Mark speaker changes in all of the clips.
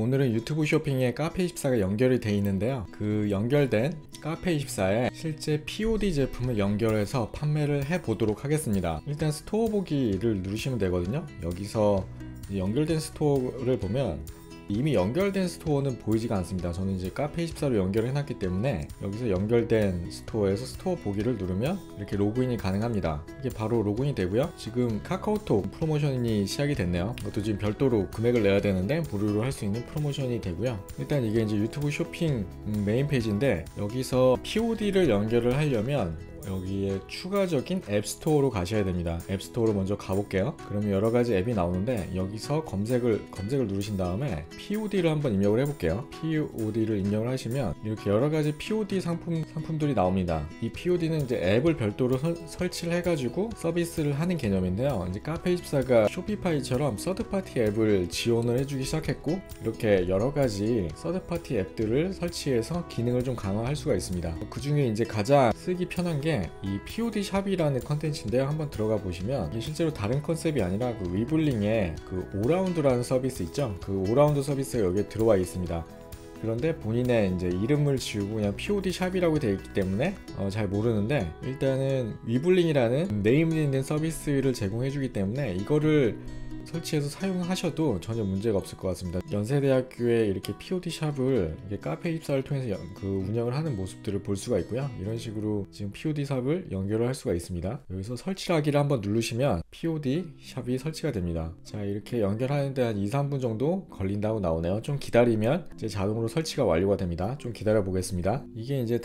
Speaker 1: 오늘은 유튜브 쇼핑에 카페24가 연결이 되어 있는데요. 그 연결된 카페24에 실제 POD 제품을 연결해서 판매를 해 보도록 하겠습니다. 일단 스토어 보기를 누르시면 되거든요. 여기서 연결된 스토어를 보면 이미 연결된 스토어는 보이지가 않습니다. 저는 이제 카페24로 연결을 해놨기 때문에 여기서 연결된 스토어에서 스토어 보기를 누르면 이렇게 로그인이 가능합니다. 이게 바로 로그인이 되고요. 지금 카카오톡 프로모션이 시작이 됐네요. 이것도 지금 별도로 금액을 내야 되는데 무료로 할 수 있는 프로모션이 되고요. 일단 이게 이제 유튜브 쇼핑 메인 페이지인데 여기서 POD를 연결을 하려면 여기에 추가적인 앱스토어로 가셔야 됩니다. 앱스토어로 먼저 가볼게요. 그러면 여러가지 앱이 나오는데 여기서 검색을 누르신 다음에 POD를 한번 입력을 해볼게요. POD를 입력을 하시면 이렇게 여러가지 POD 상품들이 나옵니다. 이 POD는 이제 앱을 별도로 설치를 해가지고 서비스를 하는 개념인데요. 이제 카페24가 쇼피파이처럼 서드파티 앱을 지원을 해주기 시작했고 이렇게 여러가지 서드파티 앱들을 설치해서 기능을 좀 강화할 수가 있습니다. 그 중에 이제 가장 쓰기 편한 게 이 POD 샵이라는 컨텐츠인데요. 한번 들어가 보시면 이게 실제로 다른 컨셉이 아니라 그 위블링의 그 오라운드라는 서비스 있죠. 그 오라운드 서비스가 여기에 들어와 있습니다. 그런데 본인의 이제 이름을 지우고 그냥 POD 샵이라고 되어 있기 때문에 잘 모르는데 일단은 위블링이라는 네임이 있는 서비스를 제공해 주기 때문에 이거를 설치해서 사용하셔도 전혀 문제가 없을 것 같습니다. 연세대학교에 이렇게 POD 샵을 카페24를 통해서 운영을 하는 모습들을 볼 수가 있고요. 이런 식으로 지금 POD 샵을 연결을 할 수가 있습니다. 여기서 설치하기를 한번 누르시면 POD 샵이 설치가 됩니다. 자, 이렇게 연결하는데 한 2-3분 정도 걸린다고 나오네요. 좀 기다리면 이제 자동으로 설치가 완료가 됩니다. 좀 기다려 보겠습니다. 이게 이제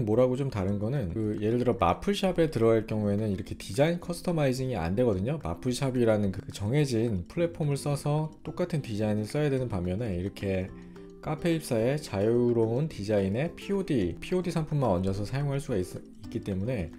Speaker 1: 뭐라고 좀 다른 거는 예를 들어 마플샵에 들어갈 경우에는 이렇게 디자인 커스터마이징이 안 되거든요. 마플샵이라는 그 정해진 플랫폼을 써서 똑같은 디자인을 써야 되는 반면에 이렇게 카페24의 자유로운 디자인에 POD 상품만 얹어서 사용할 수가 있기 때문에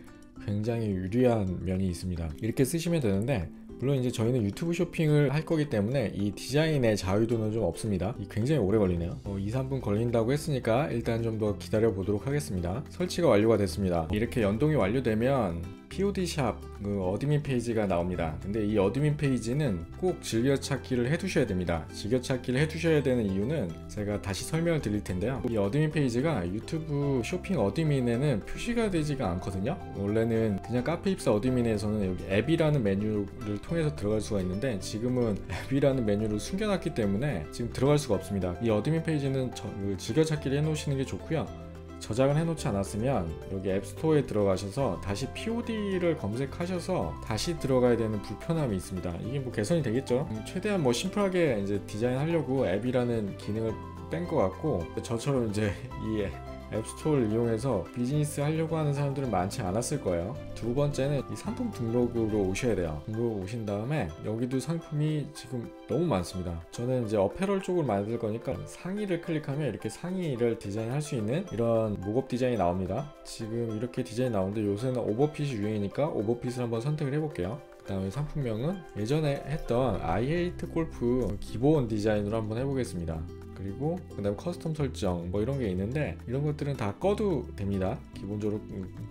Speaker 1: 굉장히 유리한 면이 있습니다. 이렇게 쓰시면 되는데 물론 이제 저희는 유튜브 쇼핑을 할 거기 때문에 이 디자인의 자유도는 좀 없습니다. 굉장히 오래 걸리네요. 2-3분 걸린다고 했으니까 일단 좀 더 기다려 보도록 하겠습니다. 설치가 완료가 됐습니다. 이렇게 연동이 완료되면 POD 샵 어드민 페이지가 나옵니다. 근데 이 어드민 페이지는 꼭 즐겨찾기를 해두셔야 됩니다. 즐겨찾기를 해두셔야 되는 이유는 제가 다시 설명을 드릴 텐데요. 이 어드민 페이지가 유튜브 쇼핑 어드민에는 표시가 되지가 않거든요. 원래는 그냥 카페24 어드민에서는 여기 앱이라는 메뉴를 통해서 들어갈 수가 있는데 지금은 앱이라는 메뉴를 숨겨놨기 때문에 지금 들어갈 수가 없습니다. 이 어드민 페이지는 즐겨찾기를 해놓으시는 게 좋고요. 저장을 해놓지 않았으면 여기 앱스토어에 들어가셔서 다시 POD를 검색하셔서 다시 들어가야 되는 불편함이 있습니다. 이게 뭐 개선이 되겠죠. 최대한 심플하게 이제 디자인하려고 앱이라는 기능을 뺀 것 같고 저처럼 이제 이 앱스토어를 이용해서 비즈니스 하려고 하는 사람들은 많지 않았을 거예요. 두 번째는 이 상품 등록으로 오셔야 돼요. 등록 오신 다음에 여기도 상품이 지금 너무 많습니다. 저는 이제 어페럴 쪽을 만들 거니까 상의를 클릭하면 이렇게 상의를 디자인할 수 있는 이런 목업 디자인이 나옵니다. 지금 이렇게 디자인이 나오는데 요새는 오버핏이 유행이니까 오버핏을 한번 선택을 해볼게요. 그 다음에 상품명은 예전에 했던 I hate 골프 기본 디자인으로 한번 해보겠습니다. 그리고 그 다음 커스텀 설정 이런 게 있는데 이런 것들은 다 꺼도 됩니다. 기본적으로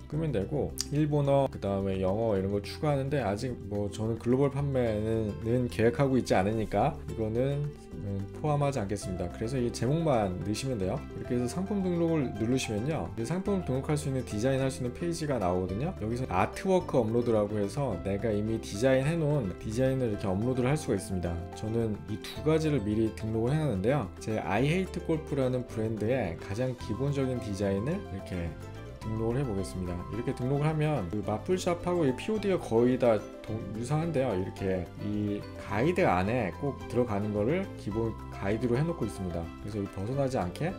Speaker 1: 끄면 되고 일본어 그 다음에 영어 이런 거 추가하는데 아직 저는 글로벌 판매는 계획하고 있지 않으니까 이거는 포함하지 않겠습니다. 그래서 이 제목만 넣으시면 돼요. 이렇게 해서 상품 등록을 누르시면요, 상품을 등록할 수 있는 디자인 할 수 있는 페이지가 나오거든요. 여기서 아트워크 업로드라고 해서 내가 이미 디자인해 놓은 디자인을 이렇게 업로드를 할 수가 있습니다. 저는 이 두 가지를 미리 등록을 해놨는데요. 제 I hate 골프라는 브랜드의 가장 기본적인 디자인을 이렇게 등록을 해보겠습니다. 이렇게 등록을 하면 마플샵하고 이 POD가 거의 다 유사한데요. 이렇게 이 가이드 안에 꼭 들어가는 거를 기본 가이드로 해놓고 있습니다. 그래서 벗어나지 않게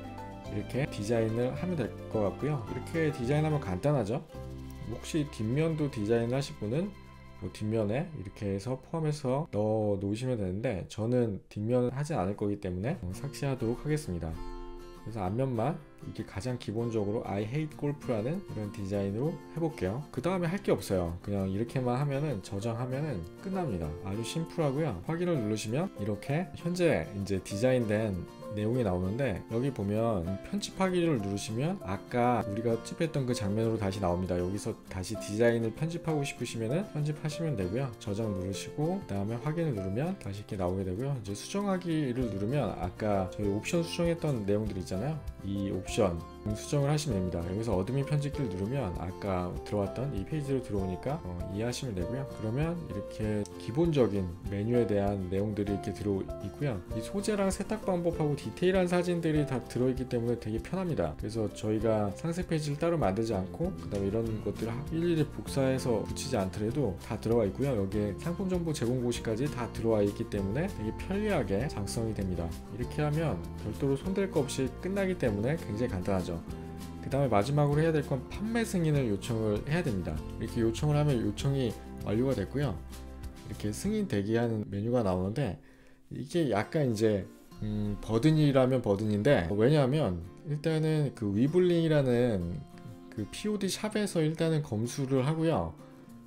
Speaker 1: 이렇게 디자인을 하면 될 것 같고요. 이렇게 디자인하면 간단하죠. 혹시 뒷면도 디자인을 하실 분은 뒷면에 이렇게 해서 포함해서 넣어 놓으시면 되는데 저는 뒷면은 하지 않을 거기 때문에 삭제하도록 하겠습니다. 그래서 앞면만 이게 가장 기본적으로 I hate golf라는 이런 디자인으로 해볼게요. 그 다음에 할 게 없어요. 그냥 이렇게만 하면은 저장하면은 끝납니다. 아주 심플하고요. 확인을 누르시면 이렇게 현재 이제 디자인된 내용이 나오는데, 여기 보면 편집하기를 누르시면 아까 우리가 편집했던 그 장면으로 다시 나옵니다. 여기서 다시 디자인을 편집하고 싶으시면은 편집하시면 되고요. 저장 누르시고 그 다음에 확인을 누르면 다시 이렇게 나오게 되고요. 이제 수정하기를 누르면 아까 저희 옵션 수정했던 내용들 있잖아요. 이 옵션 수정을 하시면 됩니다. 여기서 어드민 편집키를 누르면 아까 들어왔던 이 페이지로 들어오니까 이해하시면 되고요. 그러면 이렇게 기본적인 메뉴에 대한 내용들이 이렇게 들어있고요. 이 소재랑 세탁 방법하고 디테일한 사진들이 다 들어있기 때문에 되게 편합니다. 그래서 저희가 상세 페이지를 따로 만들지 않고 그 다음에 이런 것들을 일일이 복사해서 붙이지 않더라도 다 들어와 있고요. 여기에 상품 정보 제공 고시까지 다 들어와 있기 때문에 되게 편리하게 작성이 됩니다. 이렇게 하면 별도로 손댈 거 없이 끝나기 때문에 굉장히 간단하죠. 그 다음에 마지막으로 해야 될 건 판매 승인을 요청을 해야 됩니다. 이렇게 요청을 하면 요청이 완료가 됐고요. 이렇게 승인 대기하는 메뉴가 나오는데, 이게 약간 이제 버든이라면 버든인데, 왜냐하면 일단은 그 위블링이라는 그 POD 샵에서 일단은 검수를 하고요.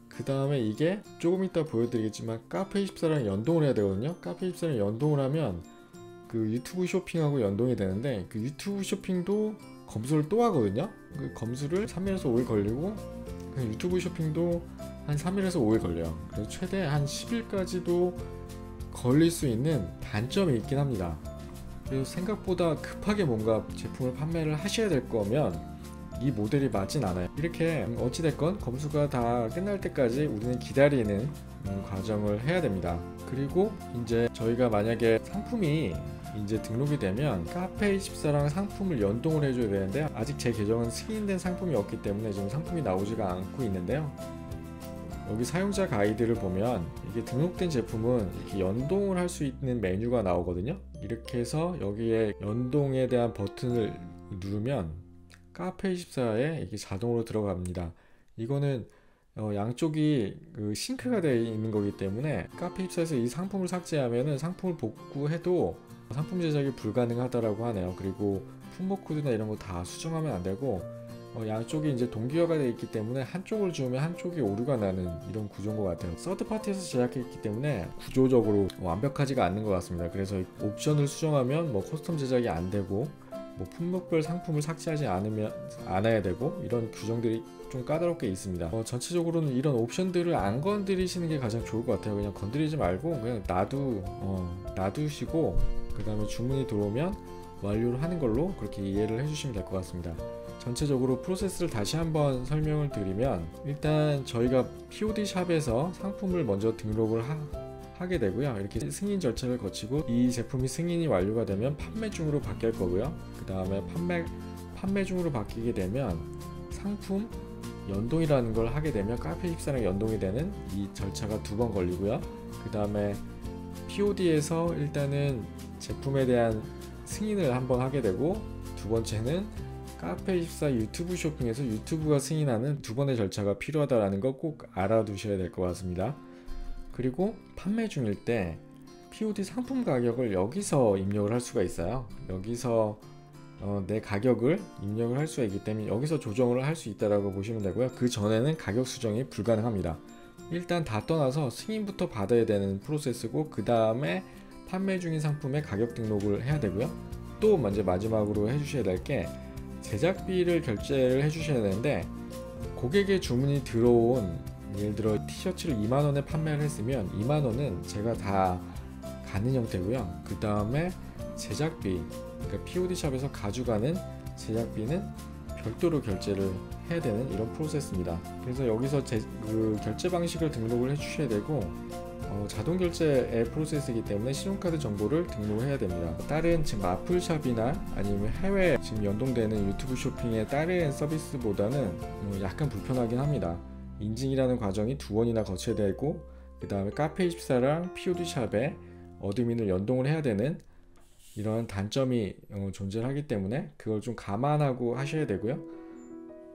Speaker 1: 그 다음에 이게 조금 이따 보여드리겠지만 카페24랑 연동을 해야 되거든요. 카페24랑 연동을 하면 그 유튜브 쇼핑하고 연동이 되는데, 그 유튜브 쇼핑도 검수를 또 하거든요. 그 검수를 3일에서 5일 걸리고, 그 유튜브 쇼핑도 한 3일에서 5일 걸려요. 그래서 최대 한 10일까지도 걸릴 수 있는 단점이 있긴 합니다. 그래서 생각보다 급하게 뭔가 제품을 판매를 하셔야 될 거면 이 모델이 맞진 않아요. 이렇게 어찌됐건 검수가 다 끝날 때까지 우리는 기다리는 과정을 해야 됩니다. 그리고 이제 저희가 만약에 상품이 이제 등록이 되면 카페24랑 상품을 연동을 해줘야 되는데, 아직 제 계정은 승인된 상품이 없기 때문에 지금 상품이 나오지가 않고 있는데요. 여기 사용자 가이드를 보면 이게 등록된 제품은 이렇게 연동을 할 수 있는 메뉴가 나오거든요. 이렇게 해서 여기에 연동에 대한 버튼을 누르면 카페24에 이게 자동으로 들어갑니다. 이거는 양쪽이 그 싱크가 되어 있는 거기 때문에 카페24에서 이 상품을 삭제하면은 상품을 복구해도 상품 제작이 불가능하다라고 하네요. 그리고 품목 코드나 이런 거 다 수정하면 안 되고, 양쪽이 이제 동기화가 되어 있기 때문에 한쪽을 주면 한쪽이 오류가 나는 이런 구조인 것 같아요. 서드파티에서 제작했기 때문에 구조적으로 완벽하지가 않는 것 같습니다. 그래서 옵션을 수정하면 뭐 커스텀 제작이 안 되고, 뭐 품목별 상품을 삭제하지 않아야 되고, 이런 규정들이 좀 까다롭게 있습니다. 전체적으로는 이런 옵션들을 안 건드리시는 게 가장 좋을 것 같아요. 그냥 건드리지 말고 그냥 놔두시고 그 다음에 주문이 들어오면 완료를 하는 걸로 그렇게 이해를 해주시면 될 것 같습니다. 전체적으로 프로세스를 다시 한번 설명을 드리면, 일단 저희가 POD 샵에서 상품을 먼저 등록을 하게 되고요. 이렇게 승인 절차를 거치고 이 제품이 승인이 완료가 되면 판매 중으로 바뀔 거고요. 그 다음에 판매 중으로 바뀌게 되면 상품 연동이라는 걸 하게 되면 카페24랑 연동이 되는 이 절차가 2번 걸리고요. 그 다음에 POD에서 일단은 제품에 대한 승인을 한번 하게 되고, 두 번째는 카페24 유튜브 쇼핑에서 유튜브가 승인하는 2번의 절차가 필요하다는 거 꼭 알아두셔야 될 것 같습니다. 그리고 판매 중일 때 POD 상품 가격을 여기서 입력을 할 수가 있어요. 여기서 내 가격을 입력을 할 수가 있기 때문에 여기서 조정을 할 수 있다라고 보시면 되고요. 그 전에는 가격 수정이 불가능합니다. 일단 다 떠나서 승인부터 받아야 되는 프로세스고, 그 다음에 판매 중인 상품의 가격 등록을 해야 되고요. 또 먼저 마지막으로 해주셔야 될 게 제작비를 결제를 해주셔야 되는데, 고객의 주문이 들어온, 예를 들어 티셔츠를 2만원에 판매를 했으면 2만원은 제가 다 가는 형태고요. 그 다음에 제작비, 그러니까 POD샵에서 가져가는 제작비는 별도로 결제를 해야 되는 이런 프로세스입니다. 그래서 여기서 그 결제 방식을 등록을 해주셔야 되고, 자동 결제의 프로세스이기 때문에 신용카드 정보를 등록해야 됩니다. 다른 지금 마플샵이나 아니면 해외 지금 연동되는 유튜브 쇼핑의 다른 서비스보다는 약간 불편하긴 합니다. 인증이라는 과정이 2번이나 거쳐야 되고, 그 다음에 카페24랑 POD샵에 어드민을 연동을 해야 되는 이런 단점이 존재하기 때문에 그걸 좀 감안하고 하셔야 되고요.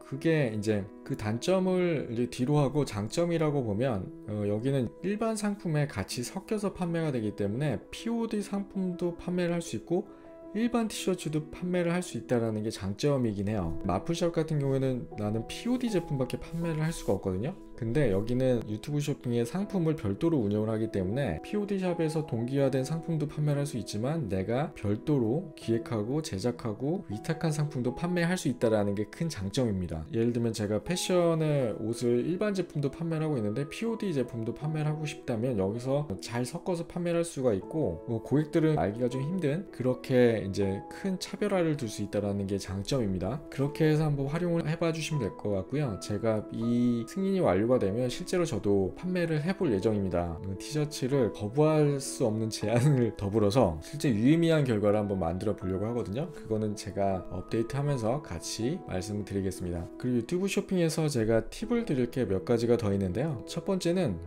Speaker 1: 그게 이제 그 단점을 이제 뒤로 하고 장점이라고 보면, 여기는 일반 상품에 같이 섞여서 판매가 되기 때문에 POD 상품도 판매를 할 수 있고 일반 티셔츠도 판매를 할 수 있다는 게 장점이긴 해요. 마플샵 같은 경우에는 나는 POD 제품밖에 판매를 할 수가 없거든요. 근데 여기는 유튜브 쇼핑에 상품을 별도로 운영을 하기 때문에 POD 샵에서 동기화된 상품도 판매를 할 수 있지만 내가 별도로 기획하고 제작하고 위탁한 상품도 판매할 수 있다는 게 큰 장점입니다. 예를 들면 제가 패션의 옷을 일반 제품도 판매를 하고 있는데 POD 제품도 판매를 하고 싶다면 여기서 잘 섞어서 판매를 할 수가 있고, 고객들은 알기가 좀 힘든 그렇게 이제 큰 차별화를 둘 수 있다는 게 장점입니다. 그렇게 해서 한번 활용을 해봐 주시면 될 것 같고요. 제가 이 승인이 완료가 되면 실제로 저도 판매를 해볼 예정입니다. 티셔츠를 거부할 수 없는 제안을 더불어서 실제 유의미한 결과를 한번 만들어 보려고 하거든요. 그거는 제가 업데이트하면서 같이 말씀을 드리겠습니다. 그리고 유튜브 쇼핑에서 제가 팁을 드릴 게 몇 가지가 더 있는데요. 첫 번째는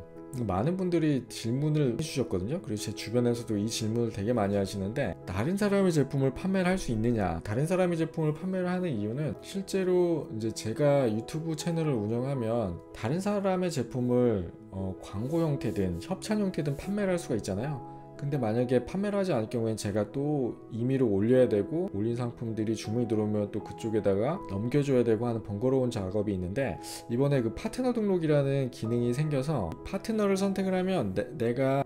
Speaker 1: 많은 분들이 질문을 해주셨거든요. 그리고 제 주변에서도 이 질문을 되게 많이 하시는데, 다른 사람의 제품을 판매를 할 수 있느냐. 다른 사람의 제품을 판매를 하는 이유는 실제로 이제 제가 유튜브 채널을 운영하면 다른 사람의 제품을 광고 형태든 협찬 형태든 판매를 할 수가 있잖아요. 근데 만약에 판매를 하지 않을 경우엔 제가 또 임의로 올려야 되고, 올린 상품들이 주문이 들어오면 또 그쪽에다가 넘겨줘야 되고 하는 번거로운 작업이 있는데, 이번에 그 파트너 등록이라는 기능이 생겨서 파트너를 선택을 하면 내가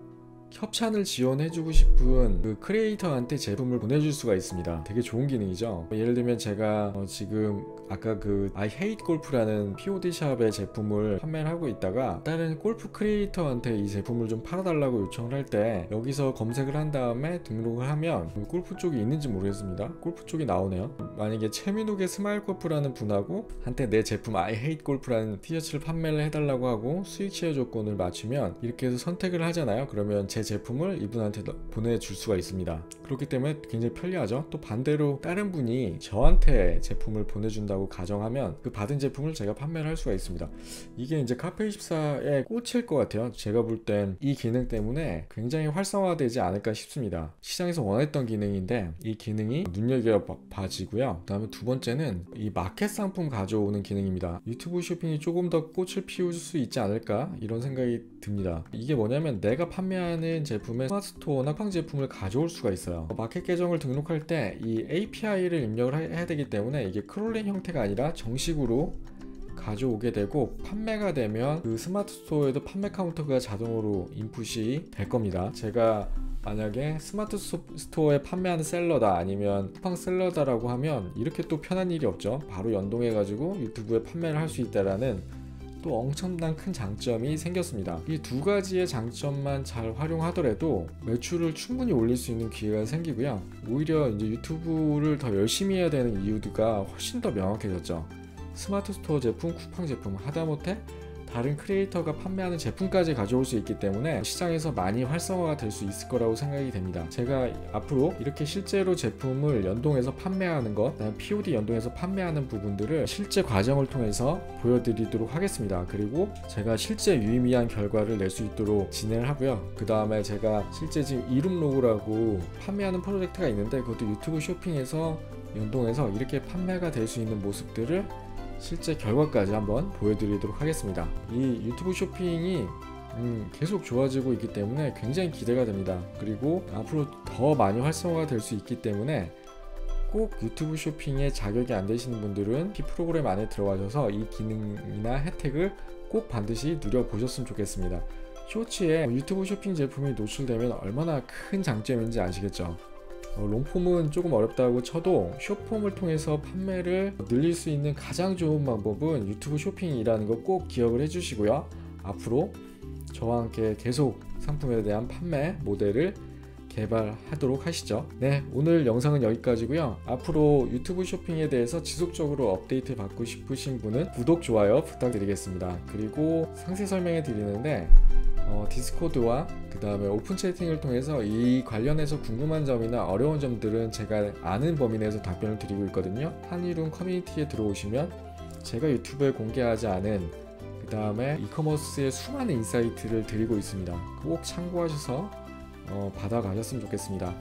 Speaker 1: 협찬을 지원해주고 싶은 그 크리에이터한테 제품을 보내줄 수가 있습니다. 되게 좋은 기능이죠. 예를 들면 제가 지금 아까 그 I Hate Golf라는 POD 샵의 제품을 판매를 하고 있다가 다른 골프 크리에이터한테 이 제품을 좀 팔아달라고 요청을 할 때 여기서 검색을 한 다음에 등록을 하면 골프 쪽이 있는지 모르겠습니다. 골프 쪽이 나오네요. 만약에 최민욱의 스마일 골프라는 분하고 한테 내 제품 I Hate Golf라는 티셔츠를 판매를 해달라고 하고 수익 쉐어 조건을 맞추면 이렇게 해서 선택을 하잖아요. 그러면 제 제품을 이분한테 보내줄 수가 있습니다. 그렇기 때문에 굉장히 편리하죠. 또 반대로 다른 분이 저한테 제품을 보내준다고 가정하면 그 받은 제품을 제가 판매를 할 수가 있습니다. 이게 이제 카페24에 꽂힐 것 같아요. 제가 볼 땐 이 기능 때문에 굉장히 활성화되지 않을까 싶습니다. 시장에서 원했던 기능인데 이 기능이 눈여겨봐지고요. 그 다음에 두 번째는 이 마켓 상품 가져오는 기능입니다. 유튜브 쇼핑이 조금 더 꽃을 피울 수 있지 않을까 이런 생각이 듭니다. 이게 뭐냐면 내가 판매하는 제품의 스마트 스토어나 쿠팡 제품을 가져올 수가 있어요. 마켓 계정을 등록할 때 이 API를 입력을 해야 되기 때문에 이게 크롤링 형태가 아니라 정식으로 가져오게 되고, 판매가 되면 그 스마트 스토어에도 판매 카운터가 자동으로 인풋이 될 겁니다. 제가 만약에 스마트 스토어에 판매하는 셀러다 아니면 쿠팡 셀러다라고 하면 이렇게 또 편한 일이 없죠. 바로 연동해 가지고 유튜브에 판매를 할 수 있다라는 또 엄청난 큰 장점이 생겼습니다. 이 두 가지의 장점만 잘 활용하더라도 매출을 충분히 올릴 수 있는 기회가 생기고요. 오히려 이제 유튜브를 더 열심히 해야 되는 이유가 훨씬 더 명확해졌죠. 스마트 스토어 제품, 쿠팡 제품, 하다못해 다른 크리에이터가 판매하는 제품까지 가져올 수 있기 때문에 시장에서 많이 활성화가 될 수 있을 거라고 생각이 됩니다. 제가 앞으로 이렇게 실제로 제품을 연동해서 판매하는 것, POD 연동해서 판매하는 부분들을 실제 과정을 통해서 보여드리도록 하겠습니다. 그리고 제가 실제 유의미한 결과를 낼 수 있도록 진행을 하고요. 그 다음에 제가 실제 지금 이룸 로고라고 판매하는 프로젝트가 있는데 그것도 유튜브 쇼핑에서 연동해서 이렇게 판매가 될 수 있는 모습들을 실제 결과까지 한번 보여드리도록 하겠습니다. 이 유튜브 쇼핑이 계속 좋아지고 있기 때문에 굉장히 기대가 됩니다. 그리고 앞으로 더 많이 활성화가 될 수 있기 때문에 꼭 유튜브 쇼핑에 자격이 안 되시는 분들은 이 프로그램 안에 들어가셔서 이 기능이나 혜택을 꼭 반드시 누려보셨으면 좋겠습니다. 쇼츠에 유튜브 쇼핑 제품이 노출되면 얼마나 큰 장점인지 아시겠죠? 롱폼은 조금 어렵다고 쳐도 숏폼을 통해서 판매를 늘릴 수 있는 가장 좋은 방법은 유튜브 쇼핑이라는 거 꼭 기억을 해주시고요. 앞으로 저와 함께 계속 상품에 대한 판매 모델을 개발하도록 하시죠. 네, 오늘 영상은 여기까지고요. 앞으로 유튜브 쇼핑에 대해서 지속적으로 업데이트 받고 싶으신 분은 구독, 좋아요 부탁드리겠습니다. 그리고 상세 설명해 드리는데 디스코드와 그 다음에 오픈 채팅을 통해서 이 관련해서 궁금한 점이나 어려운 점들은 제가 아는 범위 내에서 답변을 드리고 있거든요. 한이룸 커뮤니티에 들어오시면 제가 유튜브에 공개하지 않은 그 다음에 이커머스의 수많은 인사이트를 드리고 있습니다. 꼭 참고하셔서 받아가셨으면 좋겠습니다.